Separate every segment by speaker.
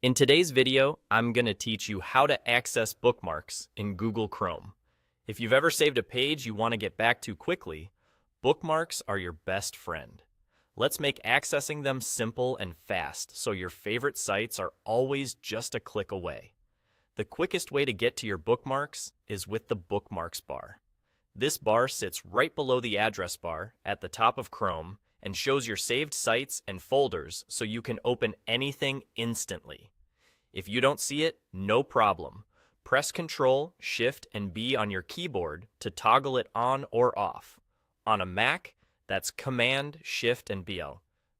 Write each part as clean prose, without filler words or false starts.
Speaker 1: In today's video, I'm going to teach you how to access bookmarks in Google Chrome. If you've ever saved a page you want to get back to quickly, bookmarks are your best friend. Let's make accessing them simple and fast so your favorite sites are always just a click away. The quickest way to get to your bookmarks is with the Bookmarks bar. This bar sits right below the address bar at the top of Chrome and shows your saved sites and folders so you can open anything instantly. If you don't see it, no problem. Press Ctrl, Shift, and B on your keyboard to toggle it on or off. On a Mac, that's Command, Shift, and B.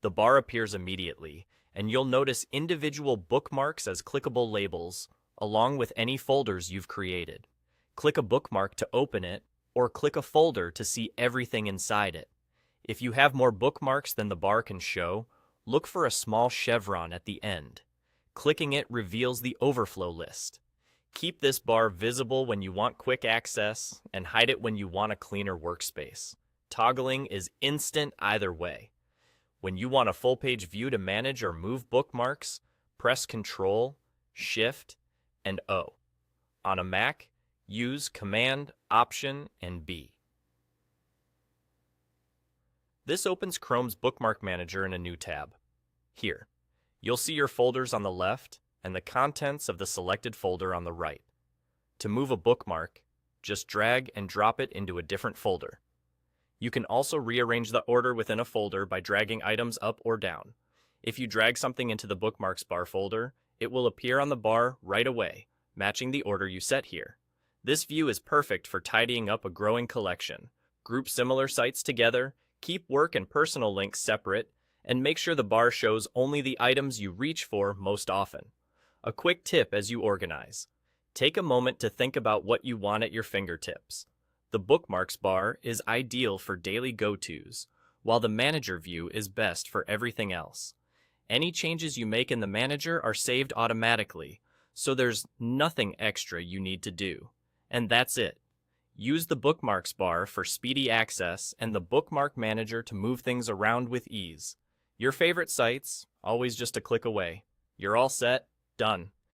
Speaker 1: The bar appears immediately, and you'll notice individual bookmarks as clickable labels, along with any folders you've created. Click a bookmark to open it, or click a folder to see everything inside it. If you have more bookmarks than the bar can show, look for a small chevron at the end. Clicking it reveals the overflow list. Keep this bar visible when you want quick access and hide it when you want a cleaner workspace. Toggling is instant either way. When you want a full-page view to manage or move bookmarks, press Ctrl, Shift, and O. On a Mac, use Command, Option, and B. This opens Chrome's Bookmark Manager in a new tab. Here, you'll see your folders on the left and the contents of the selected folder on the right. To move a bookmark, just drag and drop it into a different folder. You can also rearrange the order within a folder by dragging items up or down. If you drag something into the Bookmarks bar folder, it will appear on the bar right away, matching the order you set here. This view is perfect for tidying up a growing collection. Group similar sites together, keep work and personal links separate, and make sure the bar shows only the items you reach for most often. A quick tip as you organize. Take a moment to think about what you want at your fingertips. The Bookmarks bar is ideal for daily go-tos, while the Manager view is best for everything else. Any changes you make in the Manager are saved automatically, so there's nothing extra you need to do. And that's it. Use the Bookmarks bar for speedy access and the Bookmark Manager to move things around with ease. Your favorite sites, always just a click away. You're all set, done.